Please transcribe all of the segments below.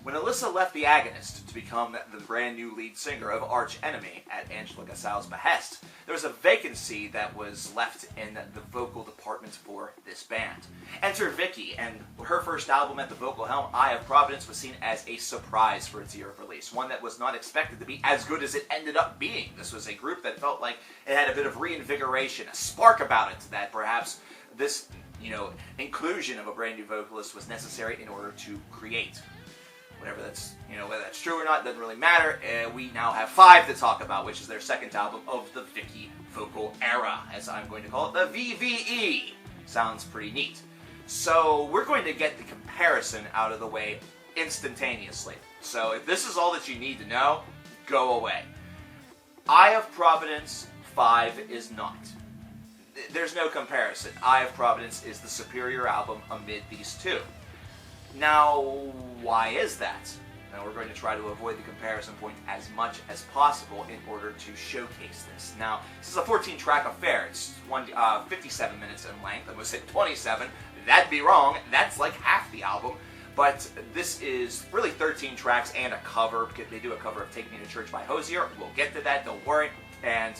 When Alyssa left the Agonist to become the brand new lead singer of Arch Enemy at Angela Gassal's behest, there was a vacancy that was left in the vocal department for this band. Enter Vicky, and her first album at the vocal helm, Eye of Providence, was seen as a surprise for its year of release, one that was not expected to be as good as it ended up being. This was a group that felt like it had a bit of reinvigoration, a spark about it that perhaps this, inclusion of a brand new vocalist was necessary in order to create. Whatever that's, whether that's true or not, doesn't really matter. We now have 5 to talk about, which is their second album of the Vicky vocal era, as I'm going to call it, the VVE. Sounds pretty neat. So we're going to get the comparison out of the way instantaneously. So if this is all that you need to know, go away. Eye of Providence 5 is not. There's no comparison. Eye of Providence is the superior album amid these two. Now, why is that? Now, we're going to try to avoid the comparison point as much as possible in order to showcase this. Now, this is a 14-track affair. It's 57 minutes in length. I almost said 27. That'd be wrong. That's like half the album. But this is really 13 tracks and a cover. They do a cover of Take Me to Church by Hosier. We'll get to that, don't worry. And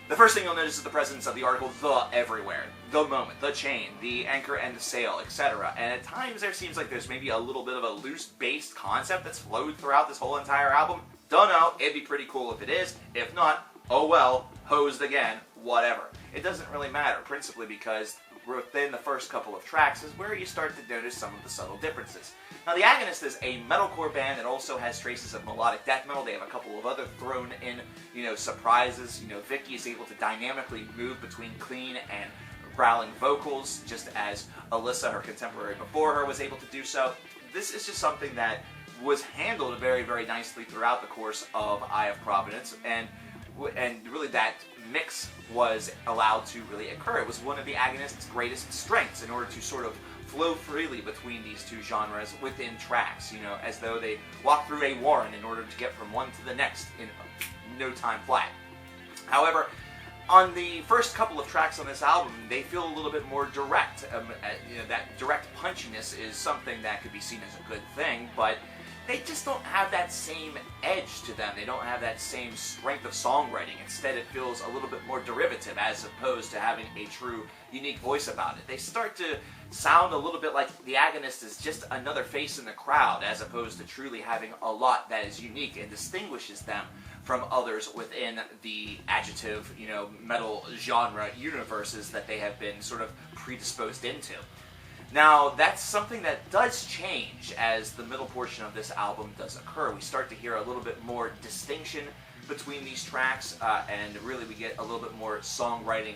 the first thing you'll notice is the presence of the article "the" everywhere. The moment, the chain, the anchor and the sail, etc. And at times there seems like there's maybe a little bit of a loose-based concept that's flowed throughout this whole entire album. Don't know, it'd be pretty cool if it is. If not, oh well, hosed again, whatever. It doesn't really matter, principally because within the first couple of tracks is where you start to notice some of the subtle differences. Now, the Agonist is a metalcore band that also has traces of melodic death metal. They have a couple of other thrown in, surprises. Vicky is able to dynamically move between clean and growling vocals, just as Alyssa, her contemporary before her, was able to do so. This is just something that was handled very, very nicely throughout the course of Eye of Providence, and really that mix was allowed to really occur. It was one of the Agonist's greatest strengths in order to sort of flow freely between these two genres within tracks, as though they walk through a warren in order to get from one to the next in no time flat. However, on the first couple of tracks on this album, they feel a little bit more direct. That direct punchiness is something that could be seen as a good thing, but they just don't have that same edge to them. They don't have that same strength of songwriting. Instead, it feels a little bit more derivative as opposed to having a true, unique voice about it. They start to sound a little bit like the Agonist is just another face in the crowd, as opposed to truly having a lot that is unique and distinguishes them from others within the adjective, metal genre universes that they have been sort of predisposed into. Now, that's something that does change as the middle portion of this album does occur. We start to hear a little bit more distinction between these tracks, and really we get a little bit more songwriting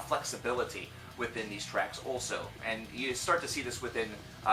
flexibility within these tracks also. And you start to see this within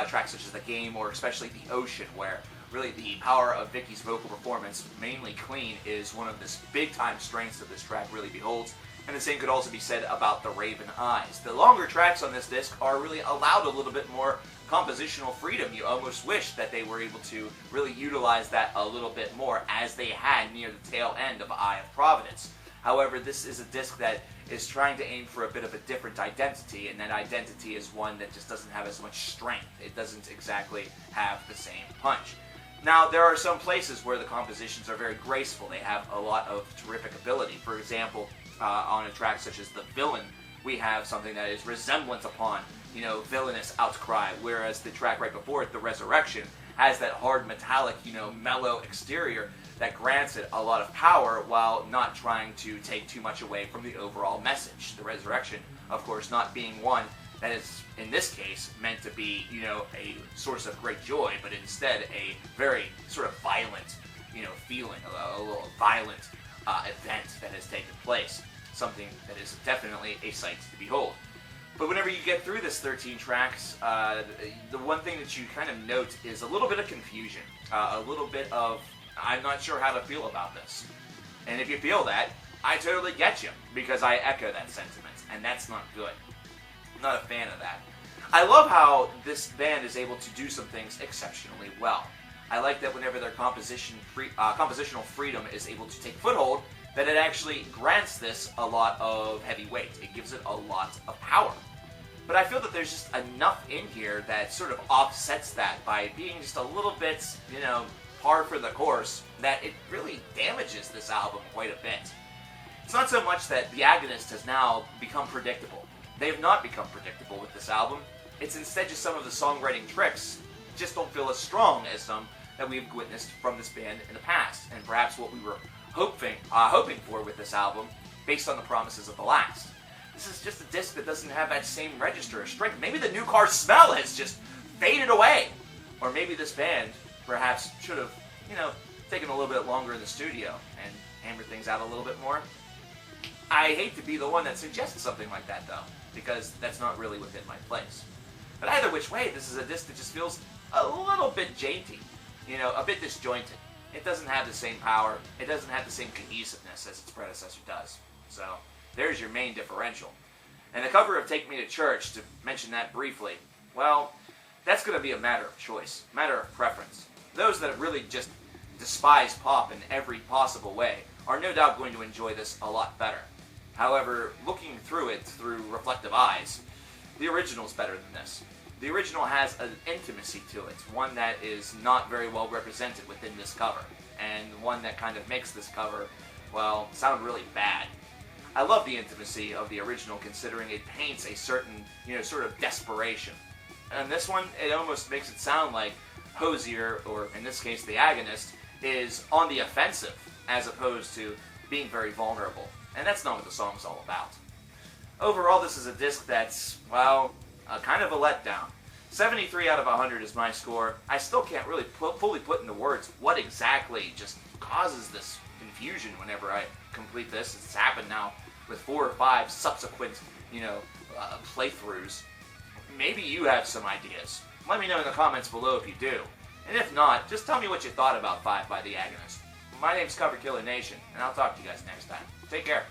tracks such as The Game, or especially The Ocean, where really the power of Vicky's vocal performance, mainly clean, is one of the big-time strengths that this track really beholds. And the same could also be said about The Raven Eyes. The longer tracks on this disc are really allowed a little bit more compositional freedom. You almost wish that they were able to really utilize that a little bit more, as they had near the tail end of Eye of Providence. However, this is a disc that is trying to aim for a bit of a different identity, and that identity is one that just doesn't have as much strength. It doesn't exactly have the same punch. Now, there are some places where the compositions are very graceful. They have a lot of terrific ability. For example, on a track such as The Villain, we have something that is resemblant upon, Villainous Outcry, whereas the track right before it, The Resurrection, has that hard metallic, mellow exterior that grants it a lot of power while not trying to take too much away from the overall message. The Resurrection, of course, not being one that is, in this case, meant to be, a source of great joy, but instead a very sort of violent, feeling, a little violent event that has taken place. Something that is definitely a sight to behold. But whenever you get through this 13 tracks, the one thing that you kind of note is a little bit of confusion. A little bit of, I'm not sure how to feel about this. And if you feel that, I totally get you, because I echo that sentiment, and that's not good. I'm not a fan of that. I love how this band is able to do some things exceptionally well. I like that whenever their compositional freedom is able to take foothold, that it actually grants this a lot of heavy weight. It gives it a lot of power. But I feel that there's just enough in here that sort of offsets that by being just a little bit, par for the course, that it really damages this album quite a bit. It's not so much that the Agonist has now become predictable. They have not become predictable with this album. It's instead just some of the songwriting tricks just don't feel as strong as some that we've witnessed from this band in the past, and perhaps what we were hoping for with this album, based on the promises of the last. This is just a disc that doesn't have that same register of strength. Maybe the new car smell has just faded away. Or maybe this band perhaps should have, taken a little bit longer in the studio and hammered things out a little bit more. I hate to be the one that suggests something like that, though, because that's not really within my place. But either which way, this is a disc that just feels a little bit janty, a bit disjointed. It doesn't have the same power. It doesn't have the same cohesiveness as its predecessor does. So there's your main differential. And the cover of Take Me to Church, to mention that briefly, well, that's going to be a matter of choice, a matter of preference. Those that really just despise pop in every possible way are no doubt going to enjoy this a lot better. However, looking through it through reflective eyes, the original's better than this. The original has an intimacy to it, one that is not very well represented within this cover, and one that kind of makes this cover, sound really bad. I love the intimacy of the original, considering it paints a certain, sort of desperation. And this one, it almost makes it sound like Hosier, or in this case the Agonist, is on the offensive, as opposed to being very vulnerable. And that's not what the song's all about. Overall, this is a disc that's, kind of a letdown. 73 out of 100 is my score. I still can't really fully put into words what exactly just causes this confusion whenever I complete this. It's happened now with 4 or 5 subsequent, playthroughs. Maybe you have some ideas. Let me know in the comments below if you do. And if not, just tell me what you thought about 5 by the Agonist. My name's CoverKillerNation, and I'll talk to you guys next time. Take care.